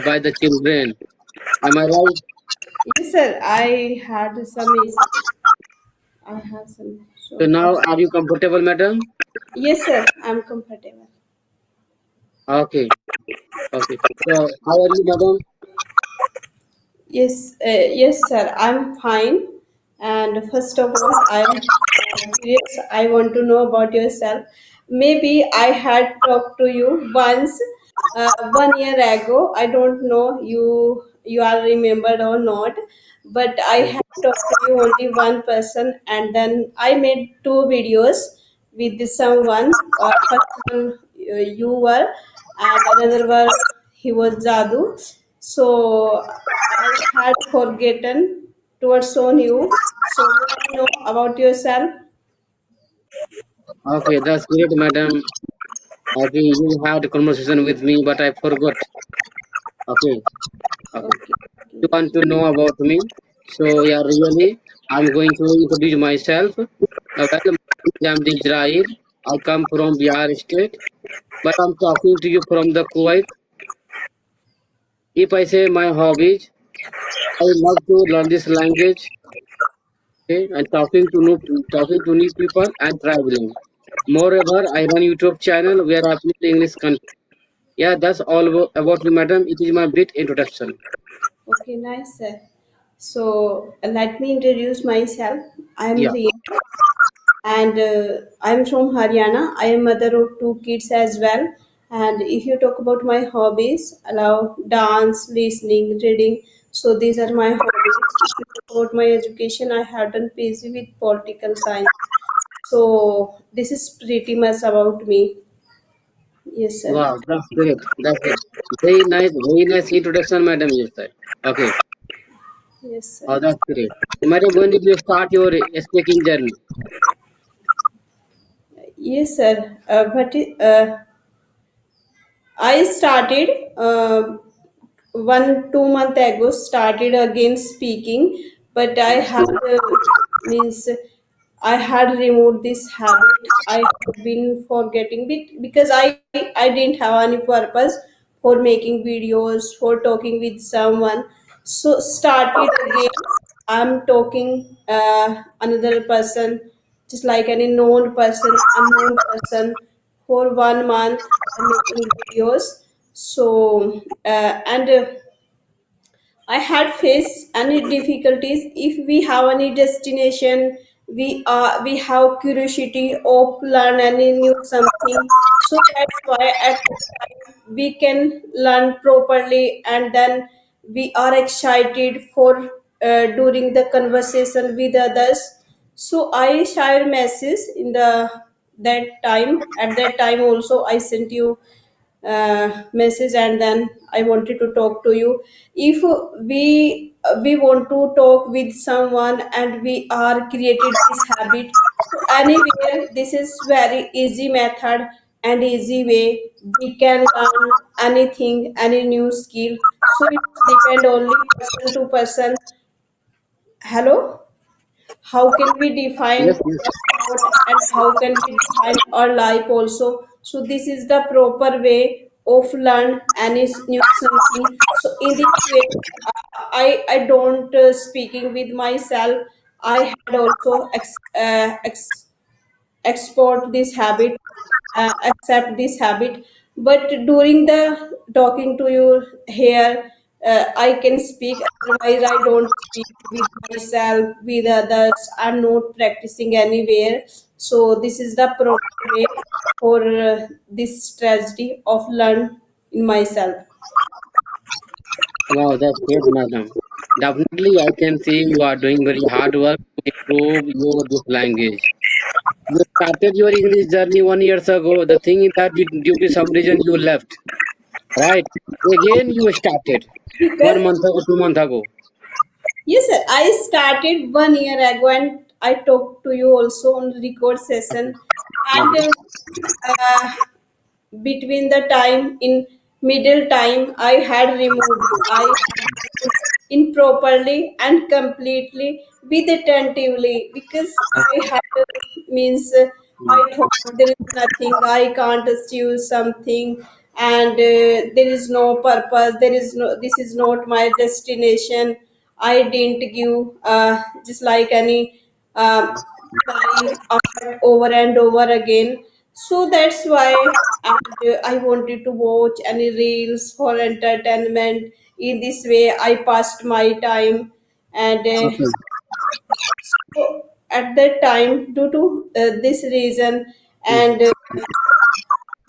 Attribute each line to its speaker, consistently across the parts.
Speaker 1: by the children. Am I right?
Speaker 2: Yes, sir. I had some issues. I have some.
Speaker 1: So
Speaker 2: So,
Speaker 1: now, are you comfortable, madam?
Speaker 2: yes, sir. I'm comfortable.
Speaker 1: Okay, okay. So how are you, madam?
Speaker 2: Yes, sir. I'm fine. And first of all, I'm curious. I want to know about yourself. Maybe I had talked to you once, 1 year ago. I don't know you are remembered or not, but I
Speaker 1: Okay.
Speaker 2: had talked to you only one person, and then I made two videos with someone. First one you were, and another one he was Jadu. So I had forgotten towards on you. So may I know about yourself?
Speaker 1: Okay, that's great, madam. I think you had a conversation with me, but I forgot. Okay, okay.
Speaker 2: Okay.
Speaker 1: You
Speaker 2: Okay.
Speaker 1: want to know about me? So yeah, really, I'm going to introduce myself. Well, my name is Israel. I come from Bihar state, but I'm talking to you from the Kuwait. If I say my hobbies, I love to learn this language, okay, and talking to new people and traveling. Moreover, I run YouTube channel where I upload English content. Yeah, that's all about me, madam. It is my bit introduction.
Speaker 2: Okay, nice, sir. So let me introduce myself. I'm
Speaker 1: Yeah.
Speaker 2: Ria, and I'm from Haryana. I am mother of two kids as well. And if you talk about my hobbies, allow dance, listening, reading. So these are my hobbies. If you talk about my education, I have done PhD with political science. So this is pretty much about me. Yes, sir.
Speaker 1: Wow, that's great. That's it. Very nice introduction, madam. You said. Okay.
Speaker 2: Yes,
Speaker 1: Oh,
Speaker 2: sir.
Speaker 1: that's great. Madam, when did you start your speaking journey?
Speaker 2: Yes, sir. I started 1 2 month ago. Started again speaking, but I had means I had removed this habit. I had been forgetting because I didn't have any purpose for making videos, for talking with someone. So started again. I'm talking another person, just like any known person, unknown person, for 1 month. I'm making videos. So and I had faced any difficulties. If we have any destination, we have curiosity of learn any new something. So that's why at the time we can learn properly, and then we are excited for during the conversation with others. So I share message in the that time. At that time also, I sent you message, and then I wanted to talk to you. If we want to talk with someone and we are created this habit, so anywhere this is very easy method and easy way we can learn anything, any new skill. So it depend only person to person. Hello, how can we define
Speaker 1: Yes, yes.
Speaker 2: our thought and how can we define our life also. So this is the proper way of learn any new something. So in this way, I don't speaking with myself. I had also export this habit, accept this habit. But during the talking to you here, I can speak, otherwise I don't speak with myself, with others. I'm not practicing anywhere. So this is the proper way for this tragedy of learn in myself.
Speaker 1: Wow, that's great, madam. Definitely, I can see you are doing very hard work to improve your this language. You started your English journey 1 years ago. The thing is that due to some reason you left, right? Again, you started one
Speaker 2: Because
Speaker 1: month ago, 2 months ago.
Speaker 2: yes, sir, I started 1 year ago, and I talked to you also on record session. And
Speaker 1: Mhm.
Speaker 2: uh, between the time in middle time, I had removed. I had removed improperly and completely with attentively, because I had means I thought there is nothing, I can't assume something. and there is no purpose, there is no, this is not my destination. I didn't give just like any reply over and over again. So that's why, and I wanted to watch any reels for entertainment. In this way I passed my time, and
Speaker 1: Okay.
Speaker 2: so at that time, due to this reason, and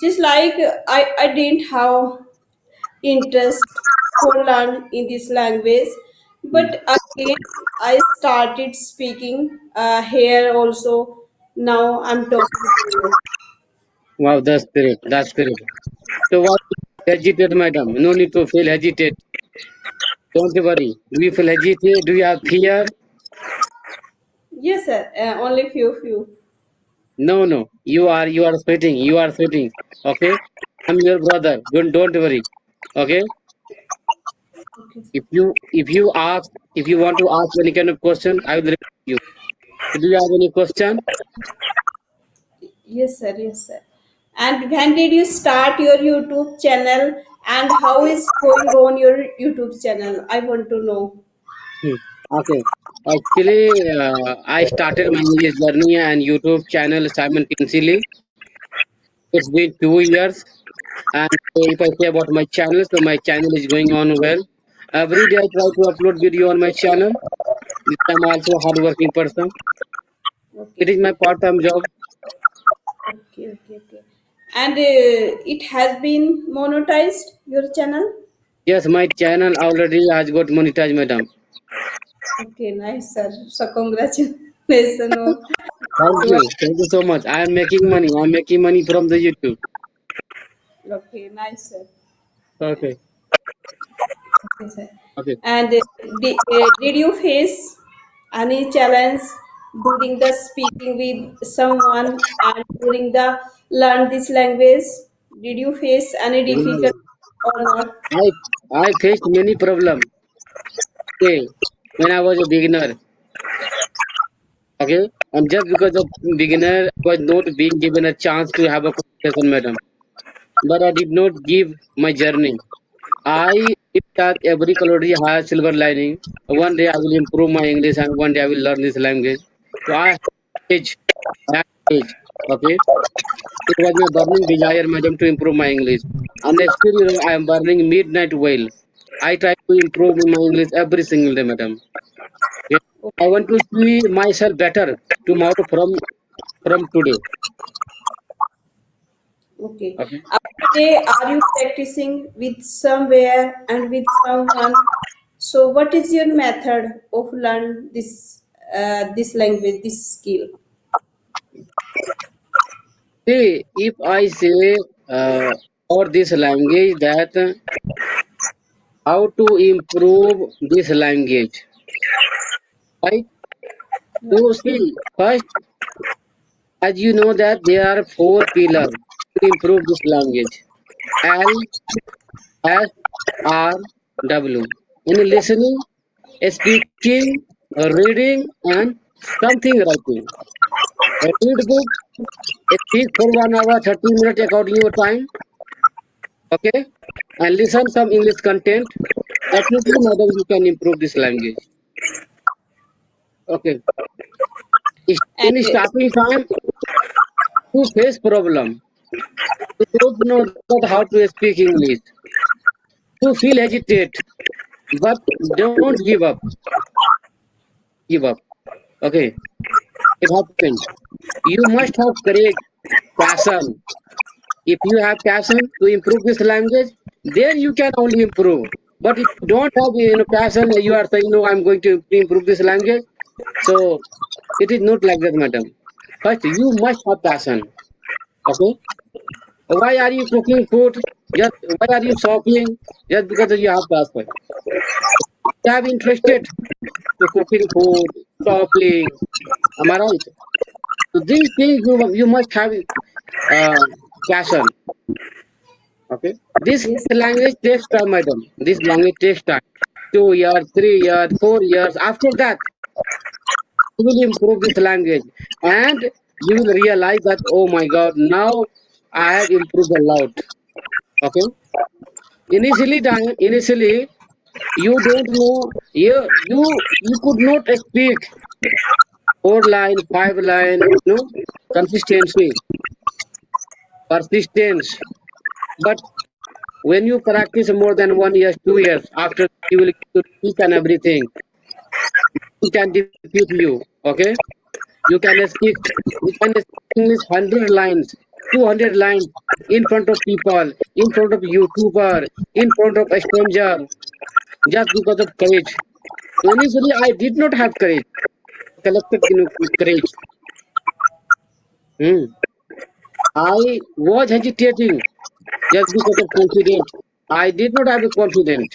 Speaker 2: just like I didn't have interest for learn in this language,
Speaker 1: Mm.
Speaker 2: but again I started speaking here also. Now I'm talking to you.
Speaker 1: Wow, that's great. That's great. So what? Hesitate, madam. No need to feel hesitate. Don't worry. Do you feel hesitate? Do you have fear?
Speaker 2: Yes, sir. Only few.
Speaker 1: No, no. You are sweating. You are sweating. Okay. I'm your brother. Don't worry. Okay.
Speaker 2: Okay.
Speaker 1: If you want to ask any kind of question, I will reply you. So do you have any question?
Speaker 2: Yes, sir. Yes, sir. And when did you start your YouTube channel? And how is going on your YouTube channel? I want to know.
Speaker 1: Hmm. Okay. Actually, I started my English journey and YouTube channel simultaneously. It's been 2 years. And if I say about my channel, so my channel is going on well. Every day I try to upload video on my channel. I'm also a hardworking person. It
Speaker 2: Okay.
Speaker 1: is my part-time job.
Speaker 2: Okay. And it has been monetized, your channel?
Speaker 1: Yes, my channel already has got monetized, madam.
Speaker 2: Okay, nice, sir. So congratulations of
Speaker 1: Thank
Speaker 2: your,
Speaker 1: you. Thank you so much. I am making money. I am making money from the YouTube.
Speaker 2: okay, nice, sir.
Speaker 1: Okay.
Speaker 2: Okay, sir.
Speaker 1: Okay.
Speaker 2: And did you face any challenge during the speaking with someone and during the learn this language? Did you face any difficult
Speaker 1: Yeah.
Speaker 2: or not?
Speaker 1: I faced many problems. Okay. When I was a beginner. Okay. And just because of beginner, I was not being given a chance to have a conversation, madam. But I did not give my journey. I believe that every calorie has silver lining. One day I will improve my English and one day I will learn this language. So I have age. I have age. Okay. It was my burning desire, madam, to improve my English. And still, I am burning midnight whale. I try to improve my English every single day, madam. Okay? I want to see myself better tomorrow from today.
Speaker 2: Okay.
Speaker 1: Okay.
Speaker 2: Every day, are you practicing with somewhere and with someone? So, what is your method of learn this language, this skill?
Speaker 1: See, if I say for this language that how to improve this language, right? So see, first, as you know that there are four pillars to improve this language. L, S, R, W. In listening, speaking, reading, and something writing. Read book, speak for 1 hour, 30 minutes according to your time, okay? And listen some English content. Definitely, madam, you can improve this language. Okay.
Speaker 2: And
Speaker 1: In starting time, you face problem. You don't know that how to speak English. You feel hesitate, but don't give up. Give up. Okay. It happened. You must have courage, passion. If you have passion to improve this language, then you can only improve. But if you don't have passion, you are saying no, I'm going to improve this language. So it is not like that, madam. First, you must have passion. Okay. Why are you cooking food? Just why are you shopping? Just because you have passion. You have interested to cooking food, shopping. Am I right? So these things you must have uh, passion. Okay. This
Speaker 2: yes,
Speaker 1: language takes time, madam. This language takes time. 2 years, 3 years, 4 years. After that, you will improve this language, and you will realize that oh my God, now I have improved a lot. Okay. Initially, you don't know. You could not speak 4 line, 5 line. Consistency, persistence. But when you practice more than 1 year, 2 years, after you will get to each and everything, you can defeat you. Okay, you can speak. You can speak English 100 lines, 200 lines in front of people, in front of YouTuber, in front of a stranger, just because of courage. So initially, I did not have courage. Collected courage. Hmm. I was hesitating just because of confidence. I did not have a confidence.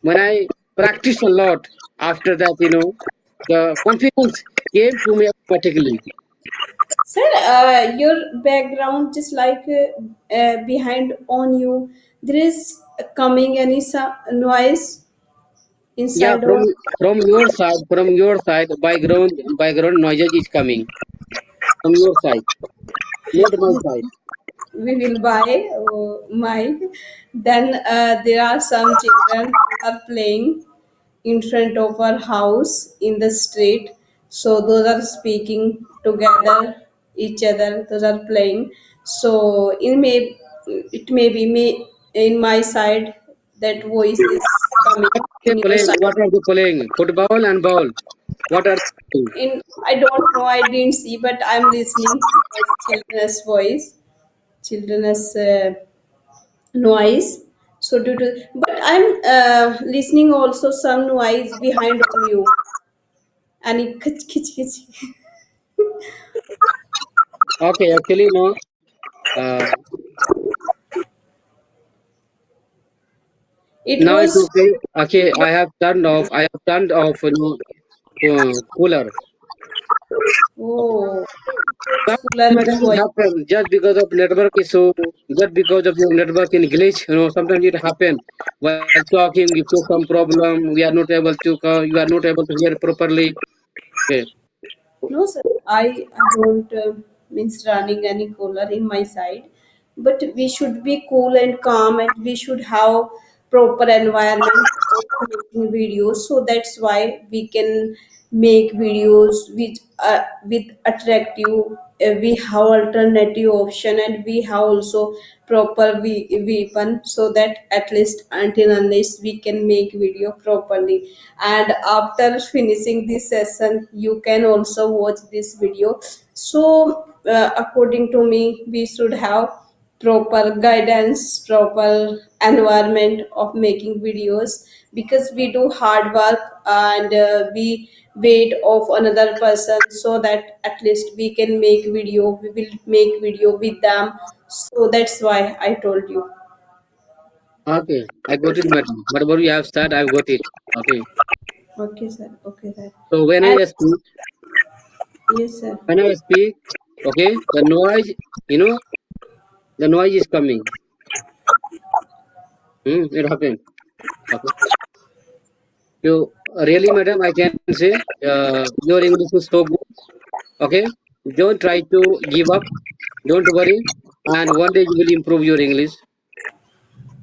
Speaker 1: When I practiced a lot, after that, the confidence came to me automatically.
Speaker 2: Sir, your background just like behind on you, there is coming any noise
Speaker 1: Yeah,
Speaker 2: inside
Speaker 1: from
Speaker 2: of.
Speaker 1: your side, background noises is coming from your side, not my side.
Speaker 2: We will buy mic. Then there are some children who are playing in front of our house in the street. So those are speaking together, each other. Those are playing. So it may be me in my side that voice is coming
Speaker 1: What are they
Speaker 2: in your
Speaker 1: playing?
Speaker 2: side.
Speaker 1: What are they playing? Football and ball. What are they playing?
Speaker 2: In I don't know. I didn't see, but I'm listening as children's voice, children's. Noise, so due to, but I'm listening also some noise behind on you, and it kich, kich, kich.
Speaker 1: Okay, actually, no. Uh,
Speaker 2: It
Speaker 1: Now it's
Speaker 2: was.
Speaker 1: okay. Okay, I have turned off. I have turned off, cooler.
Speaker 2: Oh, it was cooler
Speaker 1: Sometimes it
Speaker 2: voice.
Speaker 1: happens just because of network issue, just because of your network in glitch. Sometimes it happen while talking. If there's some problem, we are not able to. You are not able to hear properly. Okay.
Speaker 2: No, sir, I don't means running any cooler in my side, but we should be cool and calm, and we should have proper environment of making videos. So that's why we can make videos with attractive. We have alternative option, and we have also proper weapon, so that at least until unless we can make video properly. And after finishing this session, you can also watch this video. So according to me, we should have proper guidance, proper environment of making videos, because we do hard work, and we wait of another person, so that at least we can make video, we will make video with them. So that's why I told you.
Speaker 1: Okay, I got it, madam. Whatever you have said, I've got it. Okay.
Speaker 2: Okay, sir. Okay, sir.
Speaker 1: So
Speaker 2: And yes, sir.
Speaker 1: when I speak, okay, you know, the noise is coming. It happened. Okay. So really, madam, I can say, your English is so good. Okay. Don't try to give up. Don't worry. And one day you will improve your English.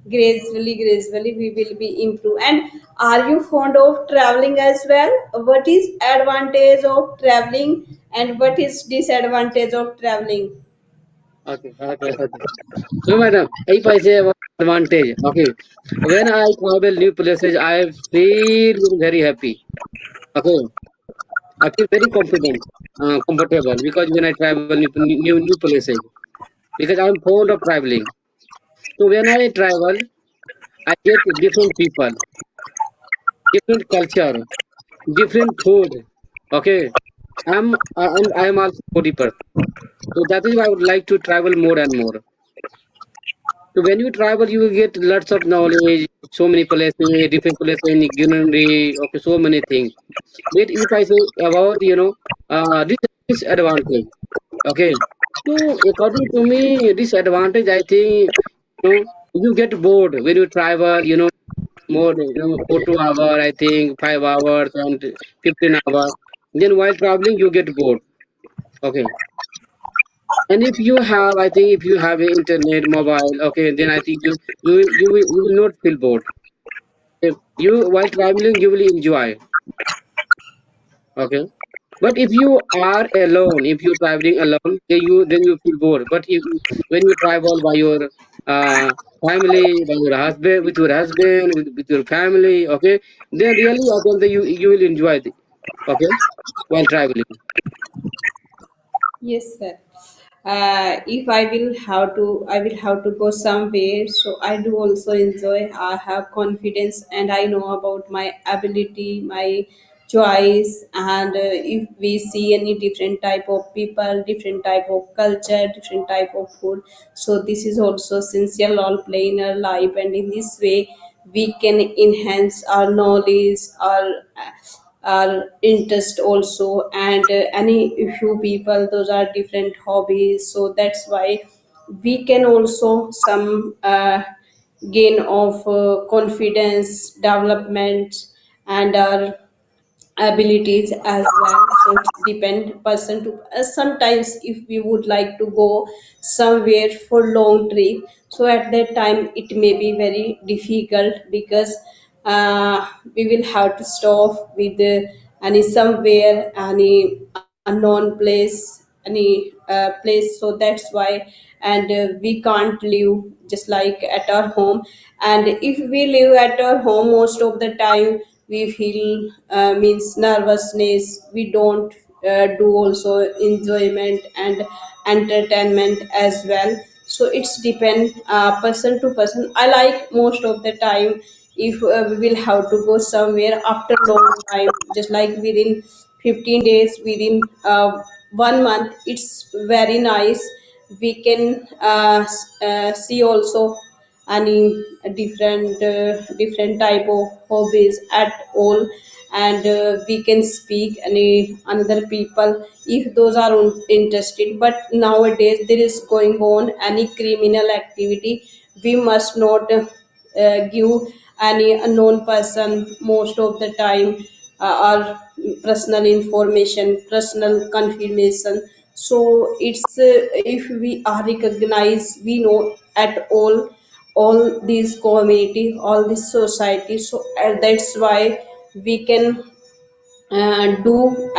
Speaker 2: Gradually we will be improved. And are you fond of traveling as well? What is advantage of traveling, and what is disadvantage of traveling?
Speaker 1: Okay. So, madam, if I say about advantage, okay, when I travel new places, I feel very happy. Okay, I feel very confident, comfortable because when I travel new places, because I'm fond of traveling. So when I travel, I get different people, different culture, different food. Okay, I'm also foodie person. So that is why I would like to travel more and more. So when you travel, you will get lots of knowledge, so many places, different places, itinerary, okay, so many things. But if I say about, this disadvantage, okay. So according to me, disadvantage, I think, you get bored when you travel, more, 4 2 hours, I think 5 hours and 15 hours. Then while traveling, you get bored. Okay. And if you have, I think if you have a internet, mobile, okay, then I think you will not feel bored. If you while traveling, you will enjoy. Okay. But if you are alone, if you're traveling alone, then you feel bored. But if when you travel by your uh, family, by your husband, with your family, okay, then really I think that you will enjoy it, okay, while traveling.
Speaker 2: Yes, sir. If I will have to go somewhere. So I do also enjoy. I have confidence, and I know about my ability, my choice. And if we see any different type of people, different type of culture, different type of food, so this is also essential all play in our life. And in this way, we can enhance our knowledge, our interest also. And any few people, those are different hobbies, so that's why we can also some gain of confidence development and our abilities as well. So it's depend person to sometimes if we would like to go somewhere for long trip, so at that time it may be very difficult because we will have to stop with any somewhere, any unknown place, any place. So that's why. And we can't live just like at our home. And if we live at our home, most of the time we feel means nervousness. We don't do also enjoyment and entertainment as well. So it's depend person to person. I like most of the time if we will have to go somewhere after long time, just like within 15 days, within 1 month, it's very nice. We can see also any different type of hobbies at all. And we can speak any another people if those are interested. But nowadays there is going on any criminal activity, we must not give any unknown person most of the time our personal information, personal confirmation. So it's if we are recognized, we know at all these community, all this society. So that's why we can do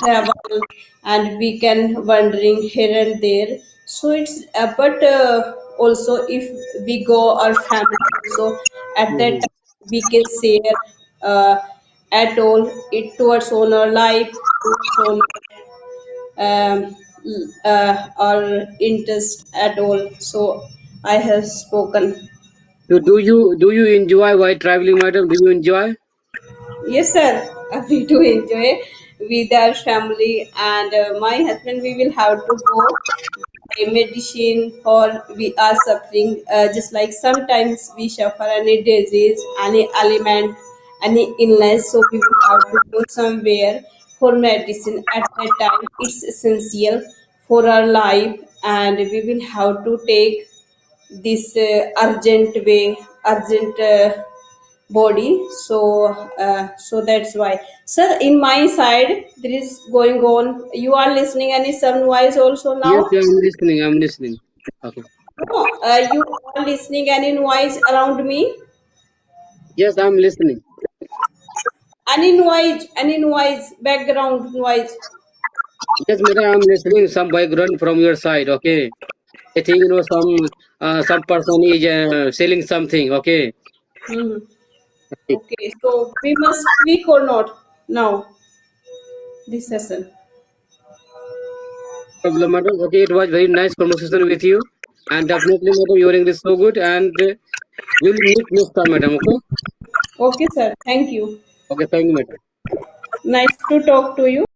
Speaker 2: travel, and we can wandering here and there. So it's but also if we go our family also, at that
Speaker 1: Mhm.
Speaker 2: time we can share uh, at all it towards on our life, towards on our interest at all. So I have spoken.
Speaker 1: So do you enjoy while traveling, madam? Do you enjoy?
Speaker 2: Yes, sir. We do enjoy with our family and my husband. We will have to go by medicine, or we are suffering. Just like sometimes we suffer any disease, any ailment, any illness, so we will have to go somewhere for medicine. At that time, it's essential for our life, and we will have to take this urgent way, urgent. Body. So so that's why, sir, in my side there is going on. You are listening any some noise also
Speaker 1: Yes,
Speaker 2: now?
Speaker 1: yeah, I'm listening. I'm listening. Okay.
Speaker 2: No, you are listening any noise around me?
Speaker 1: Yes, I'm listening.
Speaker 2: Any noise, background noise?
Speaker 1: Yes, madam, I'm listening. Some background from your side. Okay. I think some person is selling something. Okay.
Speaker 2: Hmm.
Speaker 1: Okay.
Speaker 2: Okay, so we must speak or not now this session?
Speaker 1: Problem, madam. Okay, it was very nice conversation with you, and definitely, madam, your English is so good, and we'll meet next time, madam. Okay.
Speaker 2: Okay, sir, thank you.
Speaker 1: Okay. Thank you, madam.
Speaker 2: Nice to talk to you.